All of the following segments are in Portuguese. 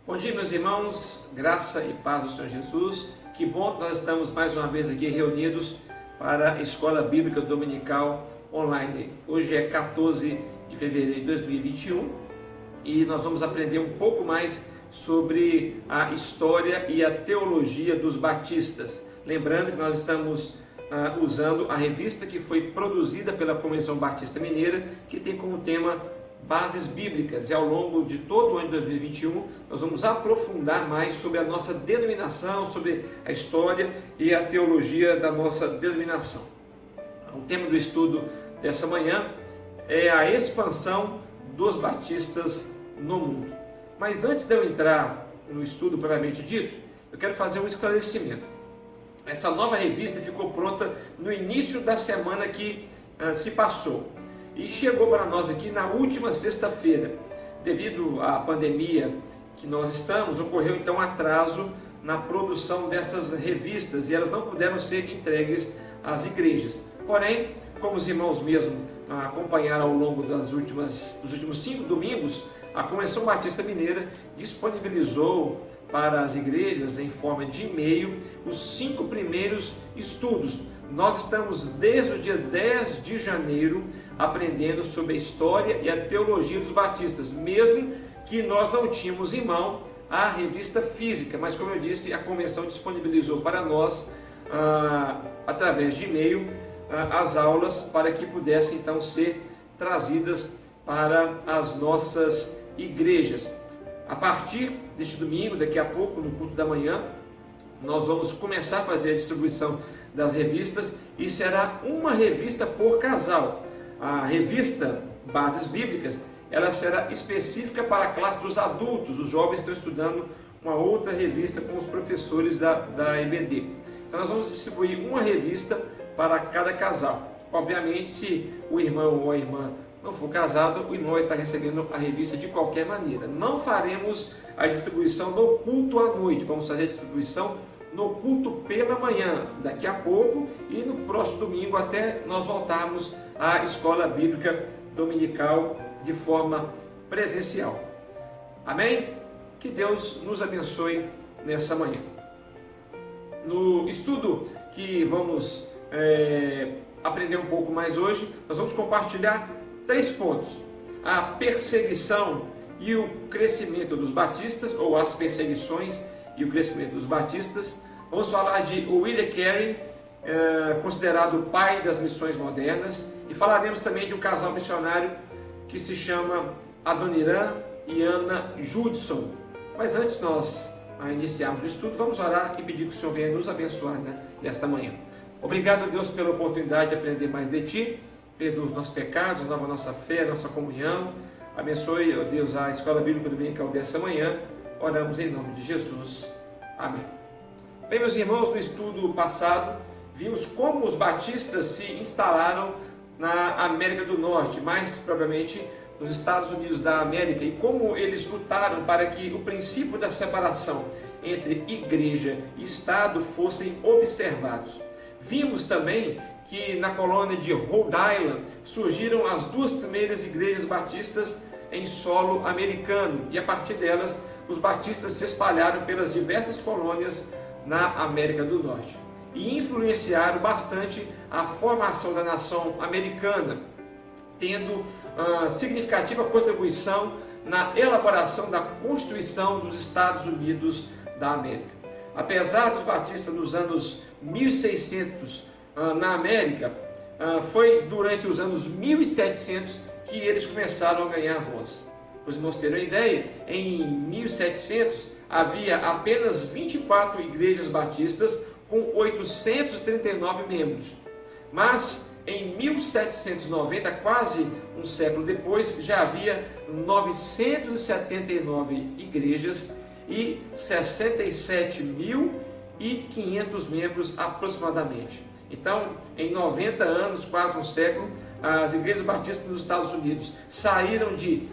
Bom dia, meus irmãos, graça e paz do Senhor Jesus. Que bom que nós estamos mais uma vez aqui reunidos para a Escola Bíblica Dominical Online. Hoje é 14 de fevereiro de 2021 e nós vamos aprender um pouco mais sobre a história e a teologia dos batistas. Lembrando que nós estamos usando a revista que foi produzida pela Convenção Batista Mineira, que tem como tema Bases Bíblicas, e ao longo de todo o ano de 2021 nós vamos aprofundar mais sobre a nossa denominação, sobre a história e a teologia da nossa denominação. O tema do estudo dessa manhã é a expansão dos batistas no mundo. Mas antes de eu entrar no estudo propriamente dito, eu quero fazer um esclarecimento. Essa nova revista ficou pronta no início da semana que se passou. E chegou para nós aqui na última sexta-feira. Devido à pandemia que nós estamos, ocorreu então um atraso na produção dessas revistas e elas não puderam ser entregues às igrejas. Porém, como os irmãos mesmo acompanharam ao longo dos últimos 5 domingos, a Convenção Batista Mineira disponibilizou para as igrejas, em forma de e-mail, os 5 primeiros estudos. Nós estamos desde o dia 10 de janeiro aprendendo sobre a história e a teologia dos batistas, mesmo que nós não tínhamos em mão a revista física, mas como eu disse, a convenção disponibilizou para nós, através de e-mail, as aulas para que pudessem então ser trazidas para as nossas igrejas. A partir deste domingo, daqui a pouco, no culto da manhã, nós vamos começar a fazer a distribuição das revistas e será uma revista por casal. A revista Bases Bíblicas, ela será específica para a classe dos adultos. Os jovens estão estudando uma outra revista com os professores da EBD. Então nós vamos distribuir uma revista para cada casal. Obviamente, se o irmão ou a irmã não for casado, o irmão vai estar recebendo a revista de qualquer maneira. Não faremos a distribuição no culto à noite, vamos fazer a distribuição no culto pela manhã, daqui a pouco, e no próximo domingo, até nós voltarmos à Escola Bíblica Dominical de forma presencial. Amém? Que Deus nos abençoe nessa manhã. No estudo que vamos aprender um pouco mais hoje, nós vamos compartilhar 3 pontos: a perseguição e o crescimento dos batistas, ou as perseguições e o crescimento dos batistas. Vamos falar de William Carey, considerado o pai das missões modernas, e falaremos também de um casal missionário que se chama Adoniram e Ana Judson. Mas antes de nós iniciarmos o estudo, vamos orar e pedir que o Senhor venha nos abençoar nesta manhã. Obrigado, Deus, pela oportunidade de aprender mais de Ti. Perdoa os nossos pecados, renova a nossa fé, a nossa comunhão. Abençoe, ó Deus, a Escola Bíblica Dominical dessa manhã. Oramos em nome de Jesus. Amém. Bem, meus irmãos, no estudo passado, vimos como os batistas se instalaram na América do Norte, mais propriamente nos Estados Unidos da América, e como eles lutaram para que o princípio da separação entre igreja e Estado fossem observados. Vimos também que na colônia de Rhode Island surgiram as 2 primeiras igrejas batistas em solo americano, e a partir delas os batistas se espalharam pelas diversas colônias na América do Norte e influenciaram bastante a formação da nação americana, tendo significativa contribuição na elaboração da Constituição dos Estados Unidos da América. Apesar dos batistas nos anos 1600 na América, foi durante os anos 1700 que eles começaram a ganhar voz. Para os irmãos terem uma ideia, em 1700 havia apenas 24 igrejas batistas com 839 membros. Mas em 1790, quase um século depois, já havia 979 igrejas e 67.500 membros aproximadamente. Então, em 90 anos, quase um século, as igrejas batistas nos Estados Unidos saíram de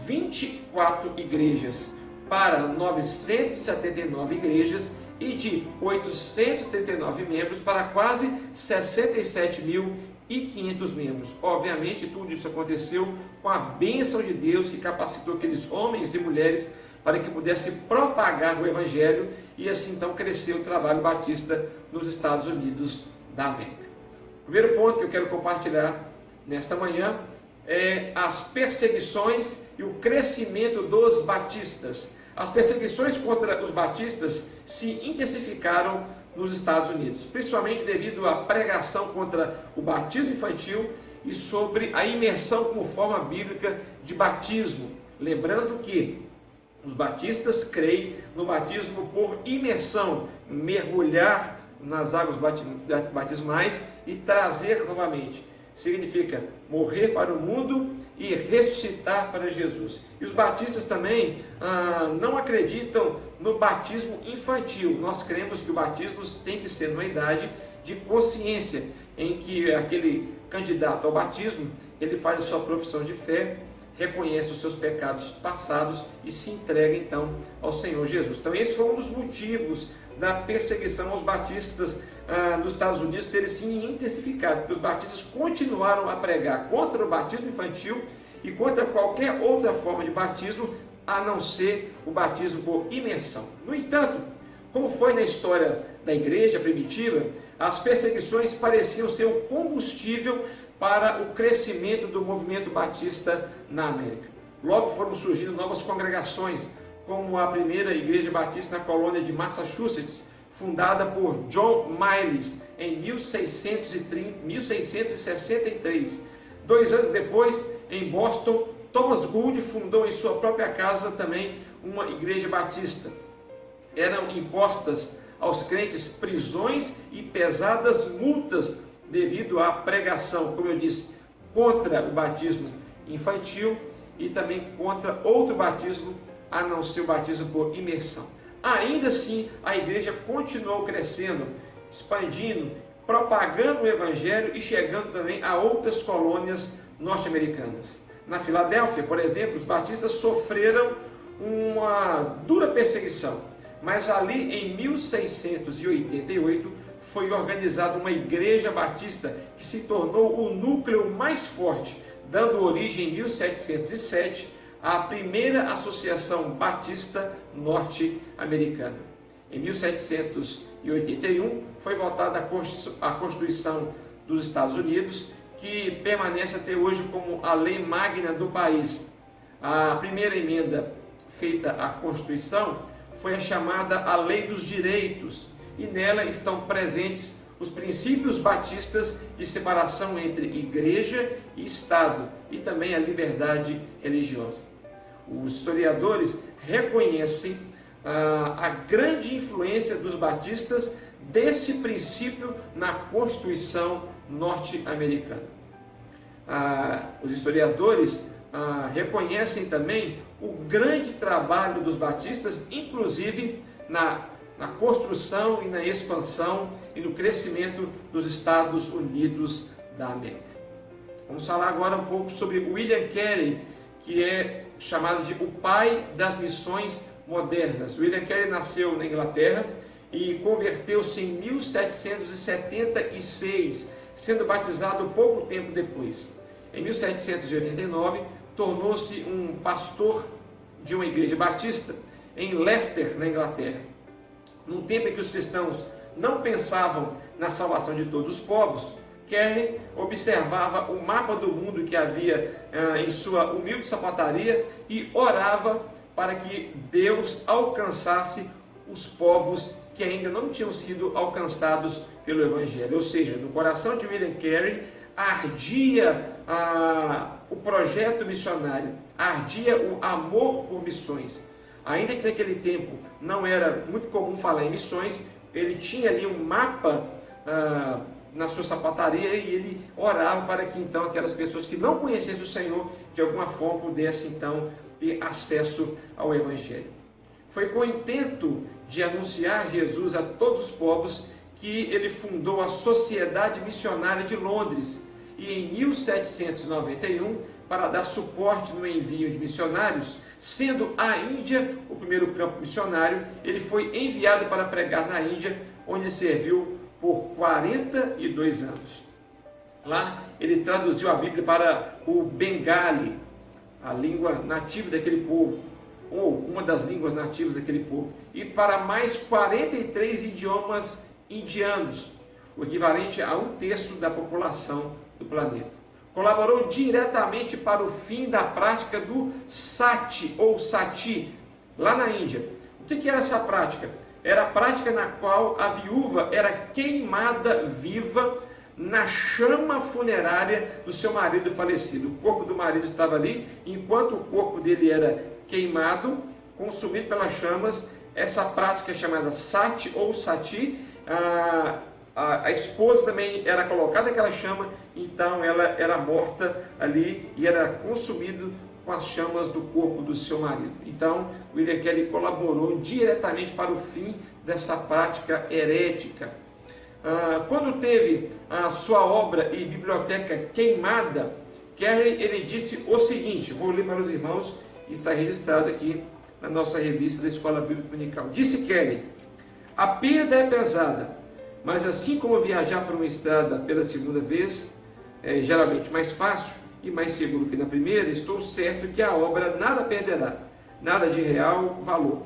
24 igrejas para 979 igrejas e de 839 membros para quase 67.500 membros. Obviamente, tudo isso aconteceu com a bênção de Deus que capacitou aqueles homens e mulheres para que pudesse propagar o Evangelho e assim então crescer o trabalho batista nos Estados Unidos da América. O primeiro ponto que eu quero compartilhar nesta manhã é as perseguições e o crescimento dos batistas. As perseguições contra os batistas se intensificaram nos Estados Unidos, principalmente devido à pregação contra o batismo infantil e sobre a imersão como forma bíblica de batismo. Lembrando que os batistas creem no batismo por imersão, mergulhar nas águas batismais e trazer novamente. Significa morrer para o mundo e ressuscitar para Jesus. E os batistas também não acreditam no batismo infantil. Nós cremos que o batismo tem que ser numa idade de consciência, em que aquele candidato ao batismo, ele faz a sua profissão de fé, reconhece os seus pecados passados e se entrega então ao Senhor Jesus. Então esse foi um dos motivos da perseguição aos batistas nos Estados Unidos terem se intensificado, porque os batistas continuaram a pregar contra o batismo infantil e contra qualquer outra forma de batismo, a não ser o batismo por imersão. No entanto, como foi na história da igreja primitiva, as perseguições pareciam ser o combustível para o crescimento do movimento batista na América. Logo foram surgindo novas congregações, como a primeira igreja batista na colônia de Massachusetts, fundada por John Miles em 1663. 2 anos depois, em Boston, Thomas Gould fundou em sua própria casa também uma igreja batista. Eram impostas aos crentes prisões e pesadas multas devido à pregação, como eu disse, contra o batismo infantil e também contra outro batismo, a não ser o batismo por imersão. Ainda assim, a igreja continuou crescendo, expandindo, propagando o Evangelho e chegando também a outras colônias norte-americanas. Na Filadélfia, por exemplo, os batistas sofreram uma dura perseguição, mas ali em 1688 foi organizada uma igreja batista que se tornou o núcleo mais forte, dando origem em 1707 à primeira Associação Batista Norte-Americana. Em 1781 foi votada a Constituição dos Estados Unidos, que permanece até hoje como a lei magna do país. A primeira emenda feita à Constituição foi a chamada a Lei dos Direitos, e nela estão presentes os princípios batistas de separação entre igreja e Estado e também a liberdade religiosa. Os historiadores reconhecem a grande influência dos batistas desse princípio na Constituição norte-americana. Os historiadores reconhecem também o grande trabalho dos batistas, inclusive na construção e na expansão e no crescimento dos Estados Unidos da América. Vamos falar agora um pouco sobre William Carey, que é chamado de o pai das missões modernas. William Carey nasceu na Inglaterra e converteu-se em 1776, sendo batizado pouco tempo depois. Em 1789, tornou-se um pastor de uma igreja batista em Leicester, na Inglaterra. Num tempo em que os cristãos não pensavam na salvação de todos os povos, Carey observava o mapa do mundo que havia em sua humilde sapataria e orava para que Deus alcançasse os povos que ainda não tinham sido alcançados pelo Evangelho. Ou seja, no coração de William Carey ardia o projeto missionário, ardia o amor por missões. Ainda que naquele tempo não era muito comum falar em missões, ele tinha ali um mapa na sua sapataria e ele orava para que então aquelas pessoas que não conhecessem o Senhor de alguma forma pudessem então ter acesso ao Evangelho. Foi com o intento de anunciar Jesus a todos os povos que ele fundou a Sociedade Missionária de Londres e em 1791, para dar suporte no envio de missionários, sendo a Índia o primeiro campo missionário, ele foi enviado para pregar na Índia, onde serviu por 42 anos. Lá ele traduziu a Bíblia para o Bengali, a língua nativa daquele povo. ou uma das línguas nativas daquele povo, e para mais 43 idiomas indianos, o equivalente a 1/3 da população do planeta. Colaborou diretamente para o fim da prática do sati ou sati, lá na Índia. O que era essa prática? Era a prática na qual a viúva era queimada viva na chama funerária do seu marido falecido. O corpo do marido estava ali, enquanto o corpo dele era queimado, consumido pelas chamas. Essa prática é chamada sati ou sati. A esposa também era colocada naquela chama, então ela era morta ali e era consumido com as chamas do corpo do seu marido. Então, William Carey colaborou diretamente para o fim dessa prática herética. Quando teve a sua obra e biblioteca queimada, Carey ele disse o seguinte, vou ler para os irmãos, está registrado aqui na nossa revista da Escola Bíblica Dominical. Disse Carey: a perda é pesada, mas assim como viajar por uma estrada pela segunda vez é geralmente mais fácil e mais seguro que na primeira, estou certo que a obra nada perderá, nada de real valor.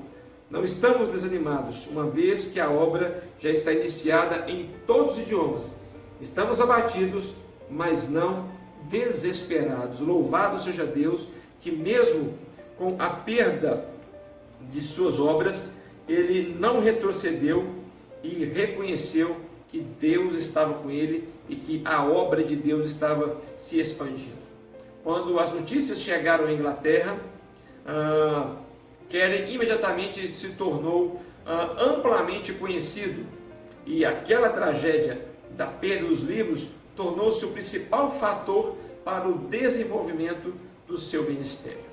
Não estamos desanimados, uma vez que a obra já está iniciada em todos os idiomas. Estamos abatidos, mas não desesperados. Louvado seja Deus, que mesmo com a perda de suas obras, ele não retrocedeu e reconheceu que Deus estava com ele e que a obra de Deus estava se expandindo. Quando as notícias chegaram à Inglaterra, Carey imediatamente se tornou amplamente conhecido, e aquela tragédia da perda dos livros tornou-se o principal fator para o desenvolvimento do seu ministério.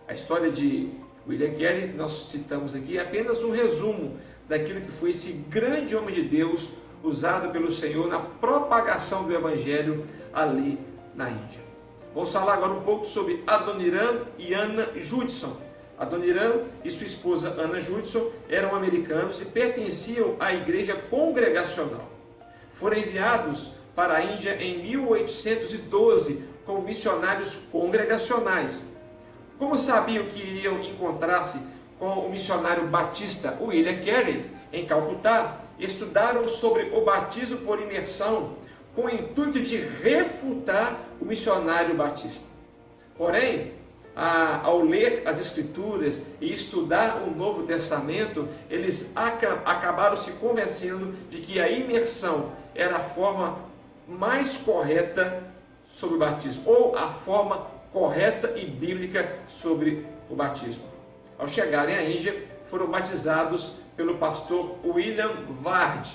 A história de William Carey, que nós citamos aqui, é apenas um resumo daquilo que foi esse grande homem de Deus usado pelo Senhor na propagação do Evangelho ali na Índia. Vamos falar agora um pouco sobre Adoniram e Anna Judson. Adoniram e sua esposa Anna Judson eram americanos e pertenciam à igreja congregacional. Foram enviados para a Índia em 1812 como missionários congregacionais. Como sabiam que iriam encontrar-se com o missionário batista William Carey em Calcutá, estudaram sobre o batismo por imersão com o intuito de refutar o missionário batista. Porém, ao ler as Escrituras e estudar o Novo Testamento, eles acabaram se convencendo de que a imersão era a forma mais correta sobre o batismo, ou a forma correta e bíblica sobre o batismo. Ao chegarem à Índia, foram batizados pelo pastor William Ward.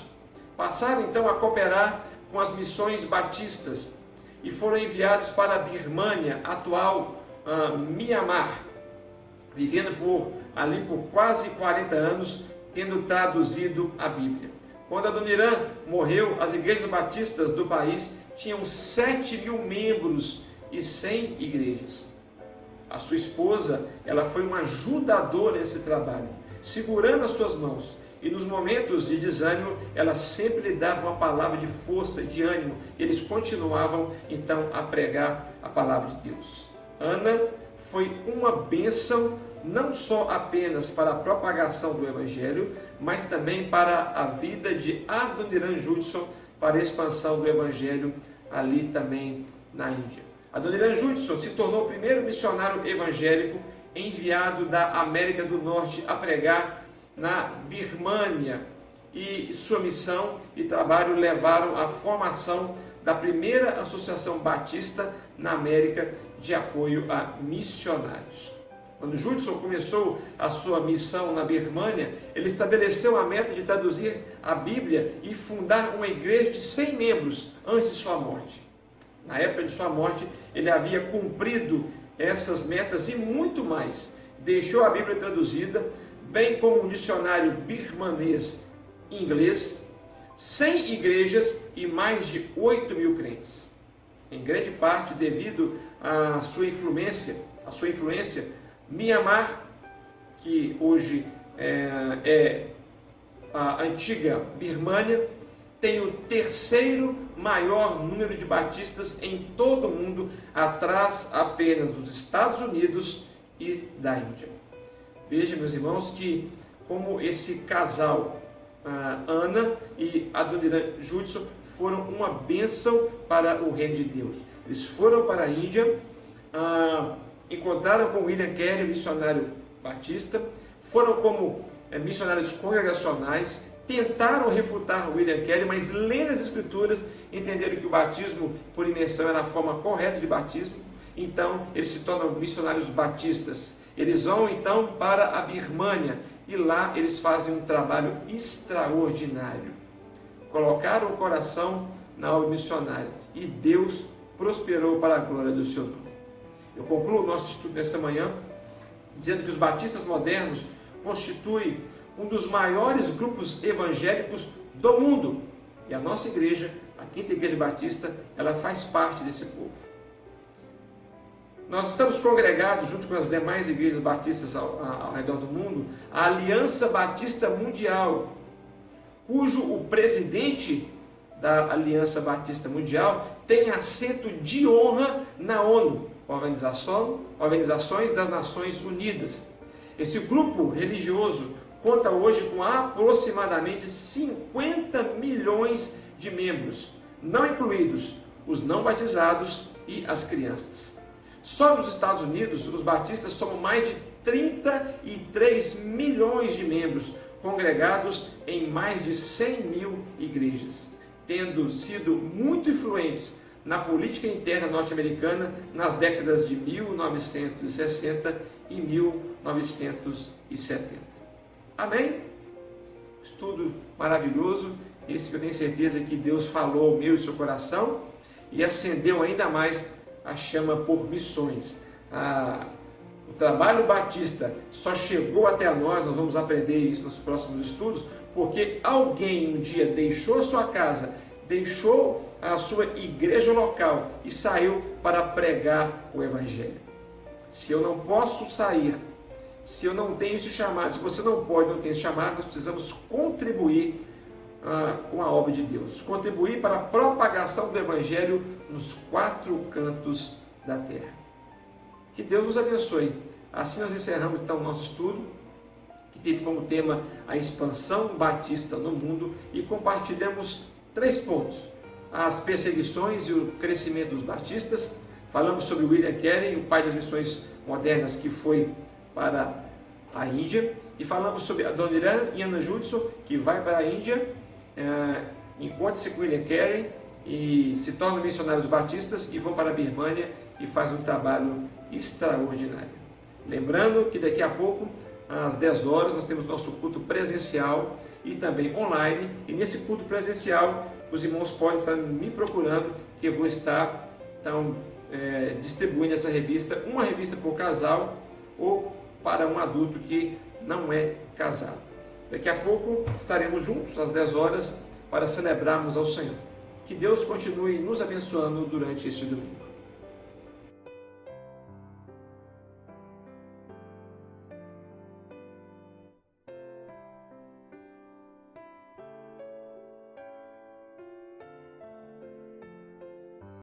Passaram então a cooperar com as missões batistas e foram enviados para a Birmânia, atual Mianmar, vivendo ali por quase 40 anos, tendo traduzido a Bíblia. Quando Adoniram morreu, as igrejas batistas do país tinham 7.000 membros e 100 igrejas. A sua esposa, ela foi uma ajudadora nesse trabalho, segurando as suas mãos, e nos momentos de desânimo, ela sempre lhe dava uma palavra de força, de ânimo, e eles continuavam então a pregar a palavra de Deus. Ana foi uma bênção, não só apenas para a propagação do Evangelho, mas também para a vida de Adoniram Judson, para a expansão do Evangelho ali também na Índia. Adoniram Judson se tornou o primeiro missionário evangélico enviado da América do Norte a pregar na Birmânia, e sua missão e trabalho levaram à formação da primeira associação batista na América de apoio a missionários. Quando Judson começou a sua missão na Birmânia, ele estabeleceu a meta de traduzir a Bíblia e fundar uma igreja de 100 membros antes de sua morte. Na época de sua morte, ele havia cumprido essas metas e muito mais. Deixou a Bíblia traduzida, bem como um dicionário birmanês inglês, 100 igrejas e mais de 8.000 crentes. Em grande parte devido à sua influência, Mianmar, que hoje é a antiga Birmânia, tem o terceiro maior número de batistas em todo o mundo, atrás apenas dos Estados Unidos e da Índia. Veja, meus irmãos, que como esse casal, Ana e Adoniran Judson, foram uma bênção para o reino de Deus. Eles foram para a Índia, encontraram com William Carey, missionário batista, foram como missionários congregacionais, tentaram refutar William Carey, mas lendo as Escrituras, entenderam que o batismo por imersão era a forma correta de batismo, então eles se tornam missionários batistas. Eles vão então para a Birmânia e lá eles fazem um trabalho extraordinário. Colocaram o coração na obra missionária e Deus prosperou para a glória do seu nome. Eu concluo o nosso estudo nesta manhã dizendo que os batistas modernos constituem um dos maiores grupos evangélicos do mundo. E a nossa igreja, a Quinta Igreja Batista, ela faz parte desse povo. Nós estamos congregados, junto com as demais igrejas batistas ao redor do mundo, a Aliança Batista Mundial, cujo o presidente da Aliança Batista Mundial tem assento de honra na ONU, Organizações das Nações Unidas. Esse grupo religioso conta hoje com aproximadamente 50 milhões de membros, não incluídos os não batizados e as crianças. Só nos Estados Unidos, os batistas somam mais de 33 milhões de membros, congregados em mais de 100 mil igrejas, tendo sido muito influentes na política interna norte-americana nas décadas de 1960 e 1970. Amém? Estudo maravilhoso, esse que eu tenho certeza que Deus falou ao meu e seu coração e acendeu ainda mais a chama por missões. O trabalho batista só chegou até nós vamos aprender isso nos próximos estudos, porque alguém um dia deixou a sua casa, deixou a sua igreja local e saiu para pregar o Evangelho. Se eu não posso sair, se eu não tenho esse chamado, se você não pode, não tem esse chamado, nós precisamos contribuir com a obra de Deus, contribuir para a propagação do Evangelho nos 4 cantos da terra. Que Deus nos abençoe. Assim nós encerramos então o nosso estudo, que teve como tema a expansão batista no mundo, e compartilhamos 3 pontos: as perseguições e o crescimento dos batistas. Falamos sobre William Carey, o pai das missões modernas que foi para a Índia, e falamos sobre Adoniran e Ana Judson, que vai para a Índia, encontra-se com William Carey e se tornam missionários batistas e vão para a Birmânia e fazem um trabalho extraordinário. Lembrando que daqui a pouco, às 10 horas, nós temos nosso culto presencial e também online, e nesse culto presencial os irmãos podem estar me procurando, que eu vou estar então distribuindo essa revista, uma revista por casal ou para um adulto que não é casado. Daqui a pouco estaremos juntos às 10 horas para celebrarmos ao Senhor. Que Deus continue nos abençoando durante este domingo.